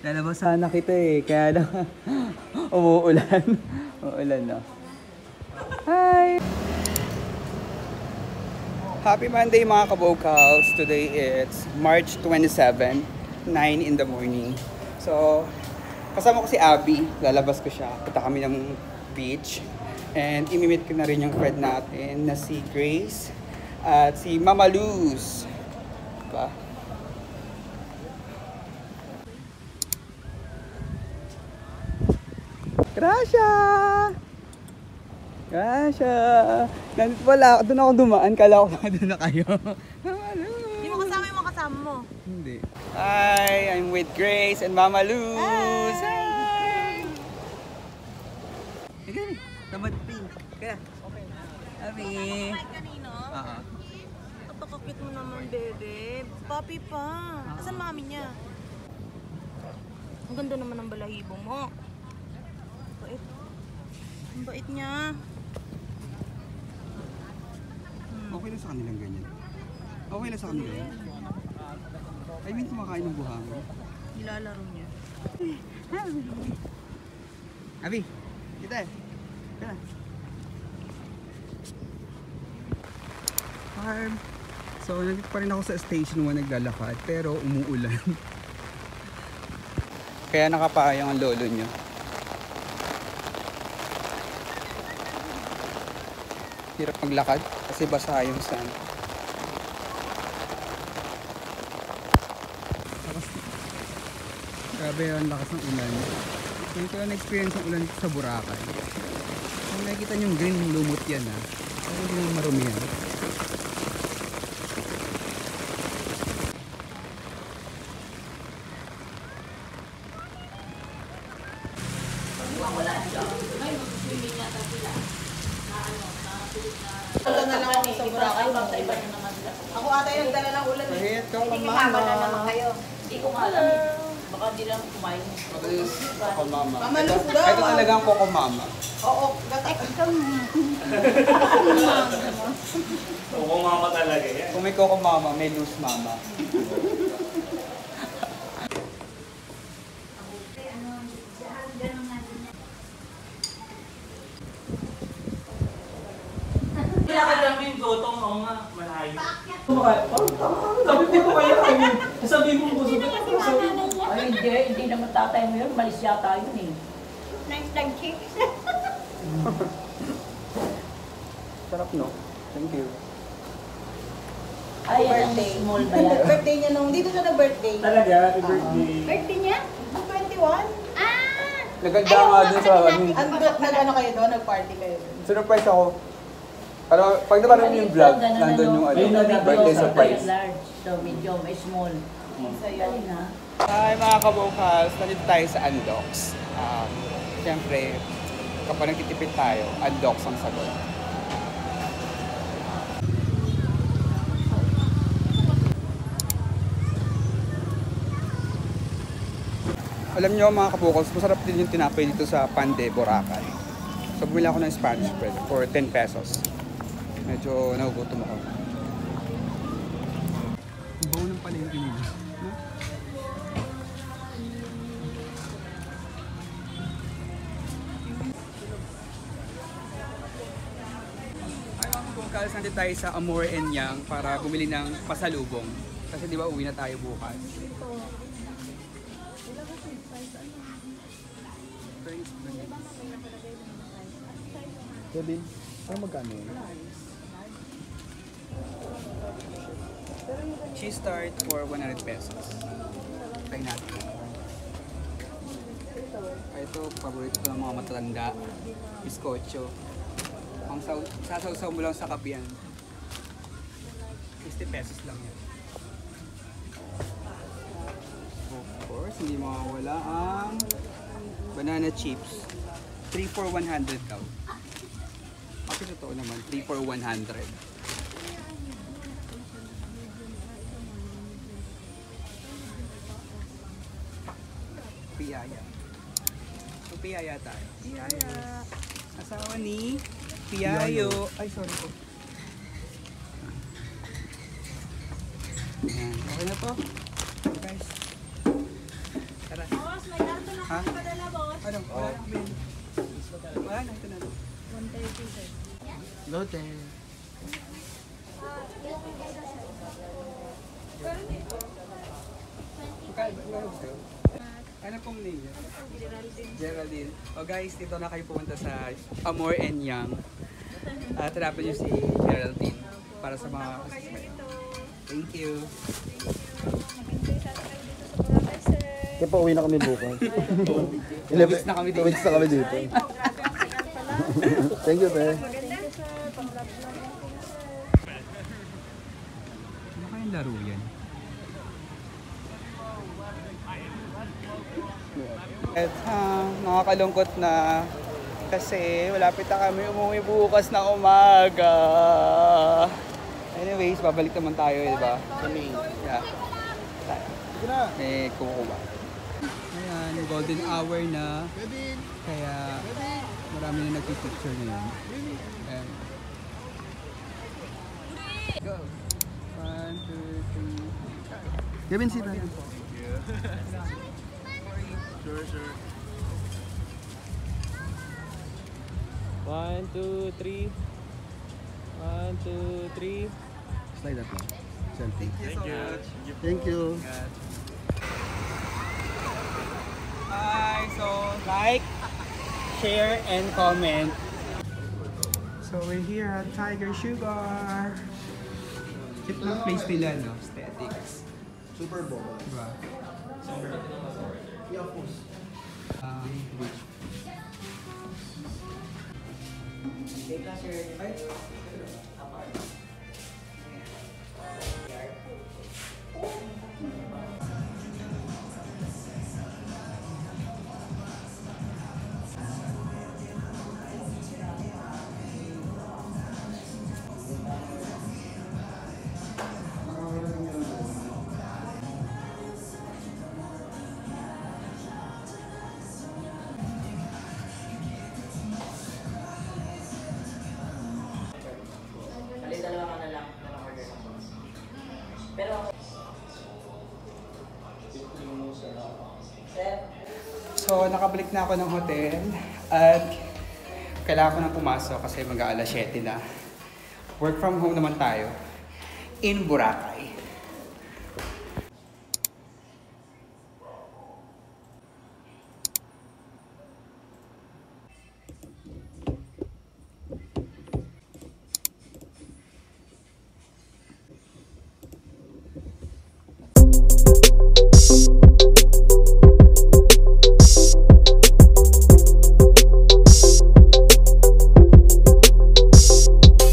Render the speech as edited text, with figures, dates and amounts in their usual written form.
Lalabas sana kita eh, kaya lang umuulan. Umuulan na. Hi! Happy Monday mga kabocals! Today it's March 27, 9 in the morning. So, kasama ko si Abby. Lalabas ko siya. Punta kami ng beach. And imimit ko na rin yung friend natin na si Grace at si Mama Luz. Diba? Gracia! Gracia! Nandito pala, doon ako dumaan. Kala ko na doon na kayo. Hindi mo kasama yung mga kasama mo. Hindi. Hi! I'm with Grace and Mama Luz! Hi! Ika rin. Tamad pin. Kaya. Okay. Abi. Kumain kanino? Oo. Napakakit mo naman, bebe. Papi pa. Asan mami niya? Ang ganda naman ng balahibo mo. Bait. Ang bait niya. Okay lang sa kanilang ganyan. Okay lang sa kanila yan. I mean, kumakain ng buhangin. Nilalaro niya. Abi, kita eh. Kaya. Farm. So, nandito pa rin ako sa station 1 naglalakad, pero umuulan. Kaya nakapayang ang lolo nyo. Hirap maglakad kasi basa yung sand. Grabe ang lakas ng ulan. Hindi ko lang na-experience ang ulan dito sa Boracay. Kung nakikita nyo yung green lumot yan ha. Pero hindi naman marumi yan. Wala na lang ako sa Boracay. Ako ata yung dala ng ulan. Kahit ka pa Haba na naman mama. kayo. Hindi ko nga alam eh. Baka di lang kumain. Coco mama. Mama Luz daw. Ito talagang Coco mama. Oo, gata. Oo, mama talaga yan. Kung may Coco mama, may Luz mama. Kailangan lang yung gotong, oo nga, malayo. Hindi ko kaya kayo. Sabi mo ko Ay, hindi naman tatay mo yun. Malis yata yun eh. Nice lang, chick. Sarap no? Thank you. Ay, ang Birthday. small ba yan? Birthday niya nung, dito siya na-birthday. talaga, happy birthday. Birthday niya? 21? Naganda nga dun sa amin. Nag-ano kayo doon? Nag-party kayo doon? Surprise ako. Pero pag naman yung vlog, nandun yung birthday surprise. Large, so medium, small. Dali na. Hi mga kabukals, nandito tayo sa Andox. Siyempre, kapag nagtitipid tayo, Andox ang sagot. Alam nyo mga kabukals, masarap din yung tinapay dito sa Pande, Boracay. So bumili ako ng Spanish bread for 10 pesos. Medyo nagugutom ako. Ang bawo ng palengke nila. No? Ay mga kabukals, nandito tayo sa Amor and Yang para bumili ng pasalubong. Kasi di ba uwi na tayo bukas. Kevin, ano magkano yun? Cheese tart for 100 pesos. Try natin. Ito, paborito ko ng mga matatanda. Bizcocho. Ang sasaw-saw mo lang sa kape yan. 60 pesos lang yan. Of course, hindi mawawala ang banana chips. 3 for 100 daw. Kasi totoo naman, 3 for 100. Piyaya. So, piyaya tayo. Piyaya. Asawa ni Piyayo. Ay, sorry po. Ayan. Okay na to. Guys. Tara. Ha? Ano? Wala na kami. Wala na, ito na. 130 sir. Lote. Ano pong name niya? Geraldine. Oh guys, dito na kayo pumunta sa Amor and Young. Hanapin niyo si Geraldine para sa mga... Thank you. Kaya pa uwi na kami bukas. 2 weeks na kami dito. 2 weeks na kami dito. Thank you, te. Ano kayang laro yan? At nakakalungkot na kasi malapit na kami umuwi bukas na umaga. Anyways, babalik naman tayo, di ba? Kami. Yeah. Sige na. May kumukuha. Ayan, golden hour na. Kaya marami na nagpipicture ngayon. Ayan. Go! 1, 2, 3. Gavin, sit down. Sure, sure. 1, 2, 3. 1, 2, 3. Slide up lang. Selfie. Thank you so much. Thank you. Hi! So, like, share, and comment. So, we're here at Tiger Sugar. Check lang place nila, no? Aesthetics. Super Bowl. Diba? Yeah, of course. Beach. So, nakabalik na ako ng hotel at kailangan ko nang pumasok kasi mag-aalas 7 na. Work from home naman tayo in Boracay.